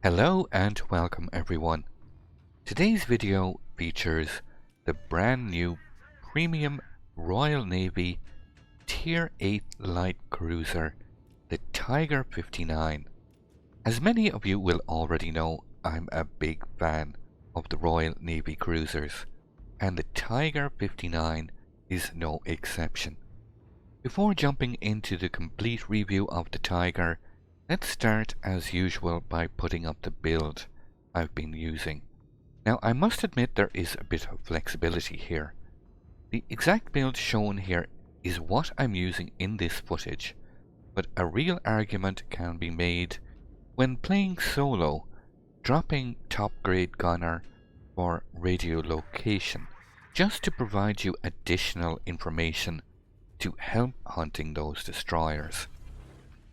Hello and welcome everyone. Today's video features the brand new premium Royal Navy Tier VIII light cruiser, the Tiger 59. As many of you will already know, I'm a big fan of the Royal Navy cruisers, and the Tiger 59 is no exception. Before jumping into the complete review of the Tiger, let's start as usual by putting up the build I've been using. Now I must admit there is a bit of flexibility here. The exact build shown here is what I'm using in this footage, but a real argument can be made when playing solo, dropping top grade gunner for radio location, just to provide you additional information to help hunting those destroyers.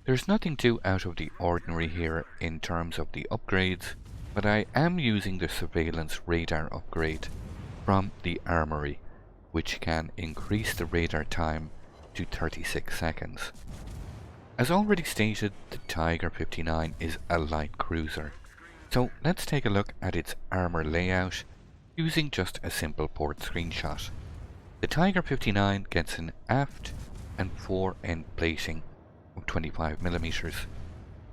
There's nothing too out of the ordinary here in terms of the upgrades, but I am using the surveillance radar upgrade from the armory, which can increase the radar time to 36 seconds. As already stated, the Tiger 59 is a light cruiser, so let's take a look at its armor layout using just a simple port screenshot. The Tiger 59 gets an aft and fore end plating of 25mm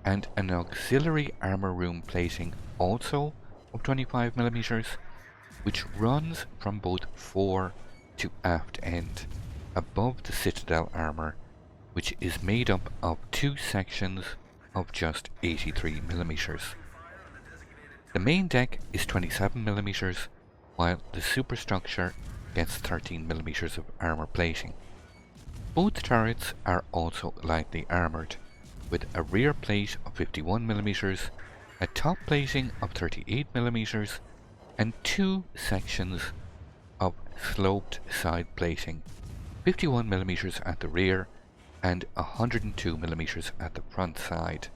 and an auxiliary armor room plating also of 25mm, which runs from both fore to aft end above the citadel armor, which is made up of two sections of just 83mm. The main deck is 27mm, while the superstructure gets 13mm of armor plating. Both turrets are also lightly armoured, with a rear plate of 51mm, a top plating of 38mm, and two sections of sloped side plating, 51mm at the rear and 102mm at the front side,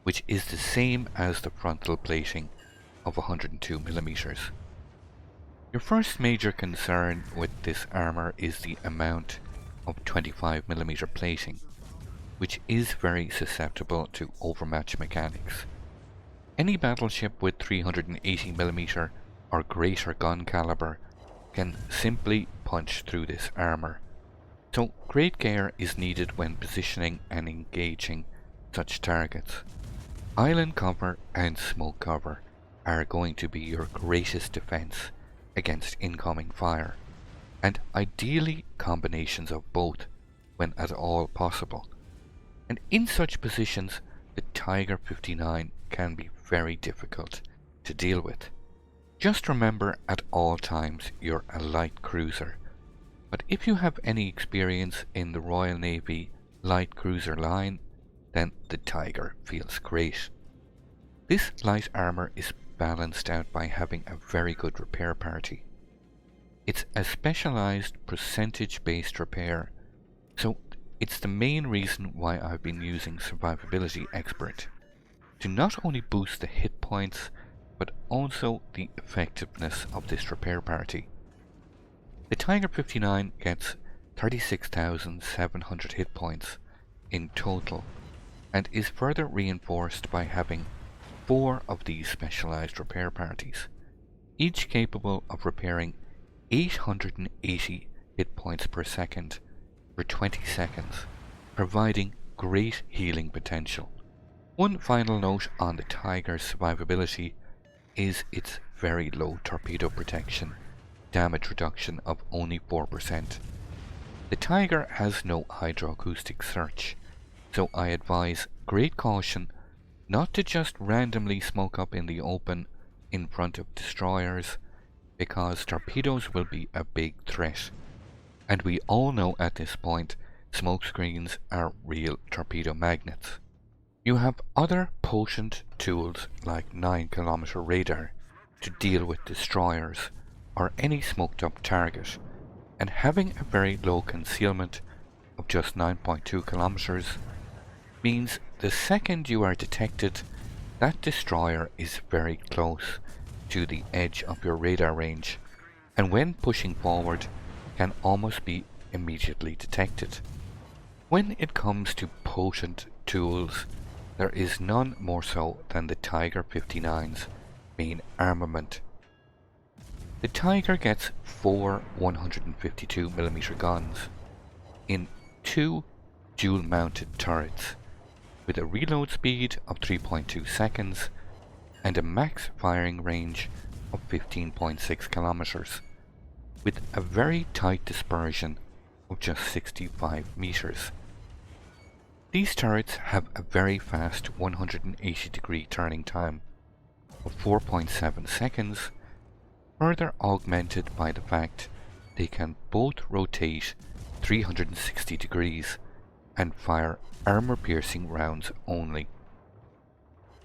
which is the same as the frontal plating of 102mm. Your first major concern with this armour is the amount of 25mm plating, which is very susceptible to overmatch mechanics. Any battleship with 380mm or greater gun caliber can simply punch through this armour, so great care is needed when positioning and engaging such targets. Island cover and smoke cover are going to be your greatest defence against incoming fire, and ideally combinations of both when at all possible. And in such positions, the Tiger 59 can be very difficult to deal with. Just remember at all times you're a light cruiser, but if you have any experience in the Royal Navy light cruiser line, then the Tiger feels great. This light armour is balanced out by having a very good repair party. It's a specialised percentage-based repair, so it's the main reason why I've been using Survivability Expert, to not only boost the hit points, but also the effectiveness of this repair party. The Tiger 59 gets 36,700 hit points in total, and is further reinforced by having 4 of these specialised repair parties, each capable of repairing 880 hit points per second for 20 seconds, providing great healing potential. One final note on the Tiger's survivability is its very low torpedo protection, damage reduction of only 4%. The Tiger has no hydroacoustic search, so I advise great caution not to just randomly smoke up in the open in front of destroyers, because torpedoes will be a big threat, and we all know at this point smoke screens are real torpedo magnets. You have other potent tools like 9km radar to deal with destroyers or any smoked up target, and having a very low concealment of just 9.2 kilometers means the second you are detected, that destroyer is very close to the edge of your radar range, and when pushing forward can almost be immediately detected. When it comes to potent tools, there is none more so than the Tiger 59's main armament. The Tiger gets 4 152mm guns in 2 dual-mounted turrets with a reload speed of 3.2 seconds and a max firing range of 15.6 kilometers, with a very tight dispersion of just 65 meters. These turrets have a very fast 180-degree turning time of 4.7 seconds, further augmented by the fact they can both rotate 360 degrees and fire armor-piercing rounds only.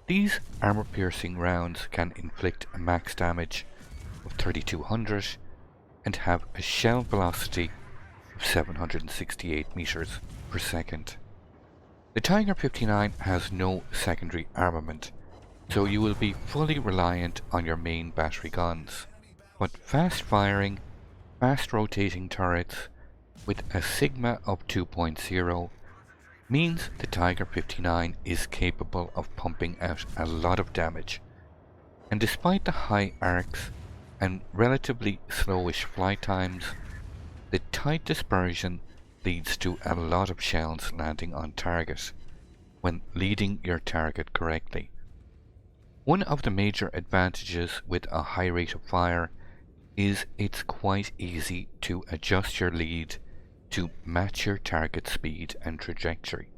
These armor-piercing rounds can inflict a max damage of 3200 and have a shell velocity of 768 meters per second. The Tiger 59 has no secondary armament, so you will be fully reliant on your main battery guns. But fast firing, fast rotating turrets with a sigma of 2.0 means the Tiger 59 is capable of pumping out a lot of damage, and despite the high arcs and relatively slowish flight times, the tight dispersion leads to a lot of shells landing on target when leading your target correctly. One of the major advantages with a high rate of fire is it's quite easy to adjust your lead to match your target speed and trajectory.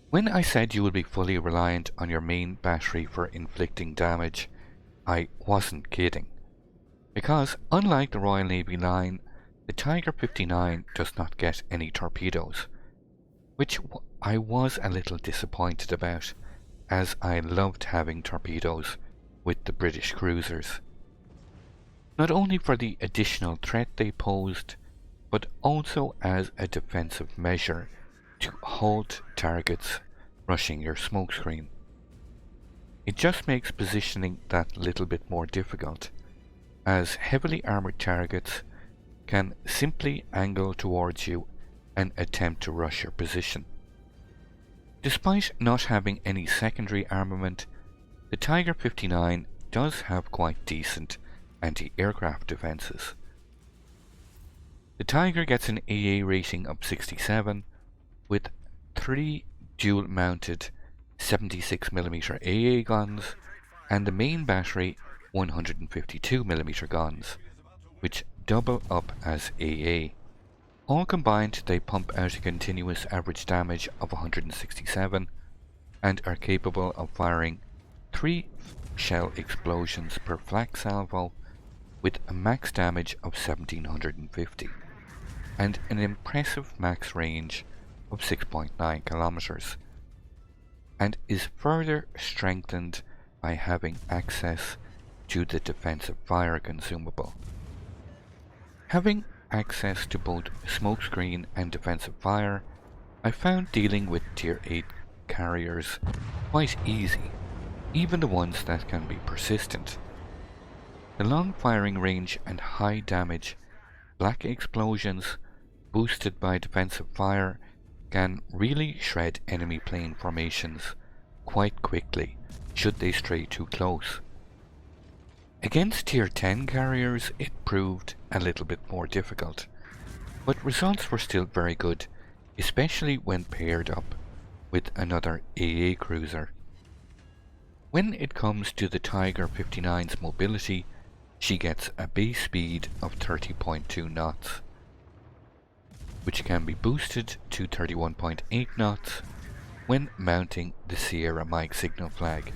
When I said you will be fully reliant on your main battery for inflicting damage, I wasn't kidding. Because unlike the Royal Navy line, the Tiger 59 does not get any torpedoes, which I was a little disappointed about, as I loved having torpedoes with the British cruisers. Not only for the additional threat they posed, but also as a defensive measure to halt targets rushing your smokescreen. It just makes positioning that little bit more difficult, as heavily armoured targets can simply angle towards you and attempt to rush your position. Despite not having any secondary armament, the Tiger 59 does have quite decent anti-aircraft defences. The Tiger gets an AA rating of 67 with 3 dual-mounted 76mm AA guns and the main battery 152mm guns, which double up as AA. All combined, they pump out a continuous average damage of 167 and are capable of firing 3 shell explosions per flak salvo with a max damage of 1750 and an impressive max range of 6.9 kilometers, and is further strengthened by having access to the defensive fire consumable. Having access to both smokescreen and defensive fire, I found dealing with Tier VIII carriers quite easy, even the ones that can be persistent. The long firing range and high damage flak explosions boosted by defensive fire can really shred enemy plane formations quite quickly should they stray too close. Against Tier 10 carriers it proved a little bit more difficult, but results were still very good, especially when paired up with another AA cruiser. When it comes to the Tiger 59's mobility, she gets a base speed of 30.2 knots, which can be boosted to 31.8 knots when mounting the Sierra Mike signal flag.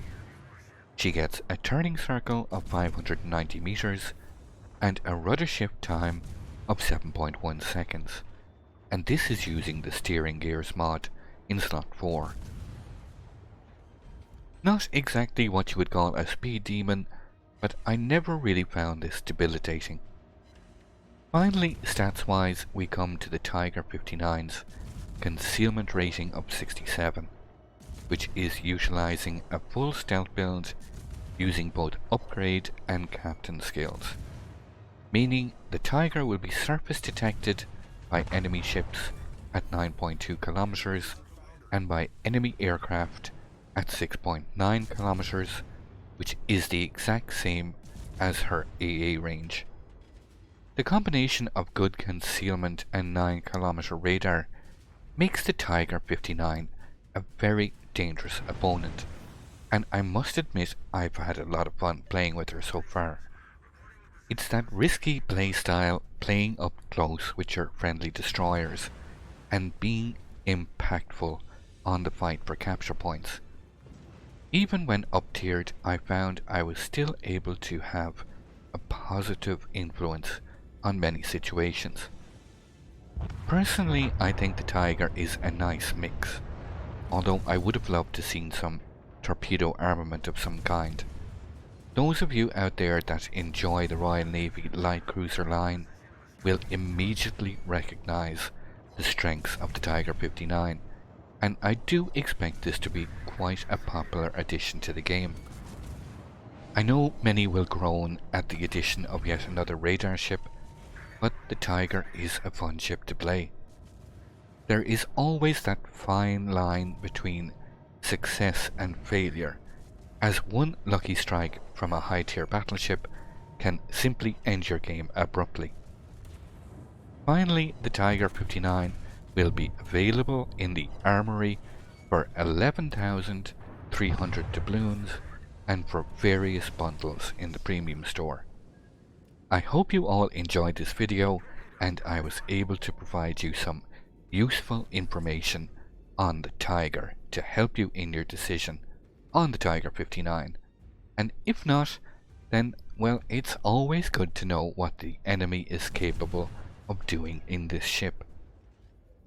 She gets a turning circle of 590 meters and a rudder shift time of 7.1 seconds, and this is using the steering gears mod in slot 4. Not exactly what you would call a speed demon, but I never really found this debilitating. Finally, stats-wise, we come to the Tiger 59's concealment rating of 67, which is utilizing a full stealth build using both upgrade and captain skills, meaning the Tiger will be surface detected by enemy ships at 9.2 kilometers and by enemy aircraft at 6.9 kilometers, which is the exact same as her AA range. The combination of good concealment and 9-kilometer radar makes the Tiger 59 a very dangerous opponent, and I must admit I've had a lot of fun playing with her so far. It's that risky playstyle, playing up close with your friendly destroyers and being impactful on the fight for capture points. Even when up-tiered, I found I was still able to have a positive influence on many situations. Personally, I think the Tiger is a nice mix, although I would have loved to seen some torpedo armament of some kind. Those of you out there that enjoy the Royal Navy light cruiser line will immediately recognise the strengths of the Tiger 59, and I do expect this to be quite a popular addition to the game. I know many will groan at the addition of yet another radar ship, but the Tiger is a fun ship to play. There is always that fine line between success and failure, as one lucky strike from a high-tier battleship can simply end your game abruptly. Finally, the Tiger 59 will be available in the armory for 11,300 doubloons and for various bundles in the premium store. I hope you all enjoyed this video and I was able to provide you some useful information on the Tiger to help you in your decision on the Tiger 59. And if not, then, well, it's always good to know what the enemy is capable of doing in this ship.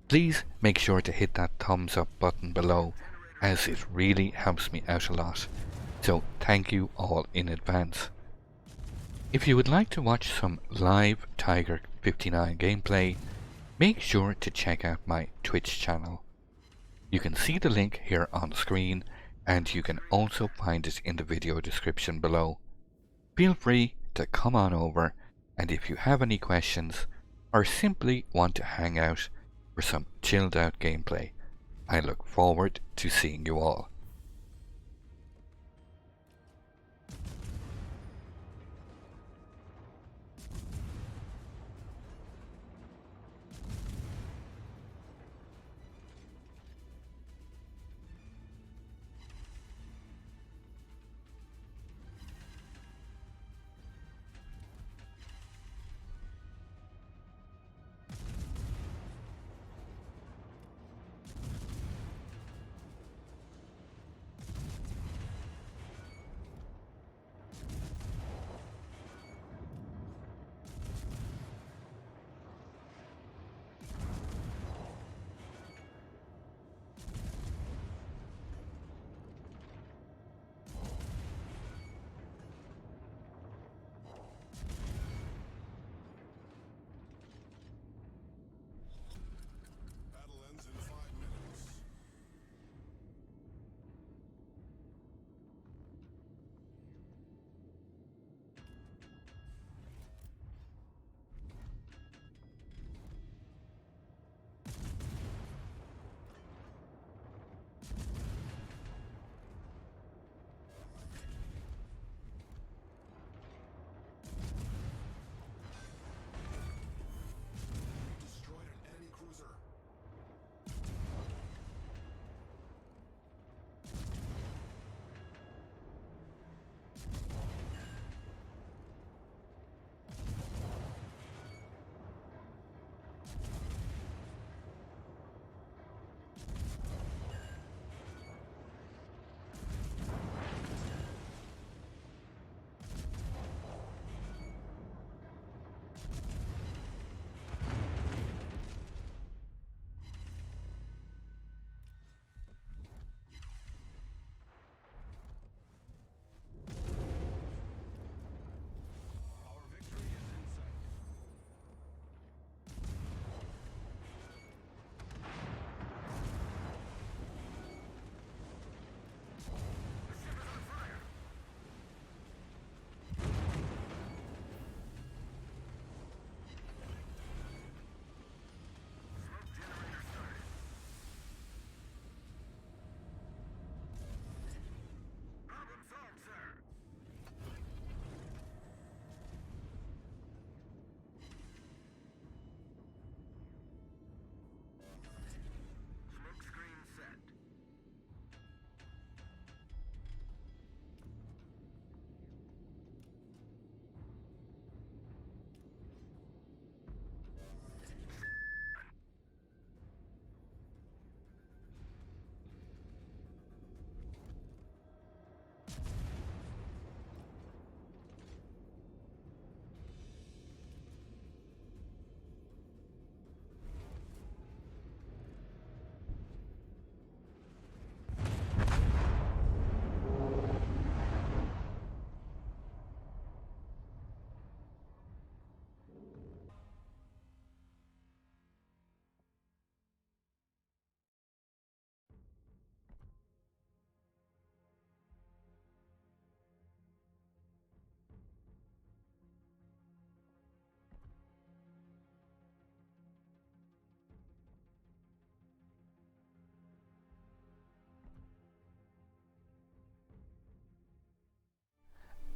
Please make sure to hit that thumbs up button below, as it really helps me out a lot. So thank you all in advance. If you would like to watch some live Tiger 59 gameplay, make sure to check out my Twitch channel. You can see the link here on screen, and you can also find it in the video description below. Feel free to come on over, and if you have any questions or simply want to hang out for some chilled out gameplay, I look forward to seeing you all.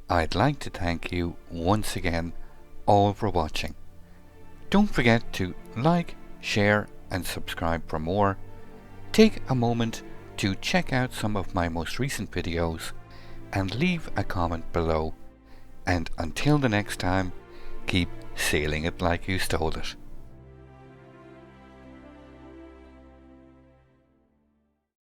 I'd like to thank you once again all for watching. Don't forget to like, share and subscribe for more. Take a moment to check out some of my most recent videos and leave a comment below. And until the next time, keep sailing it like you stole it.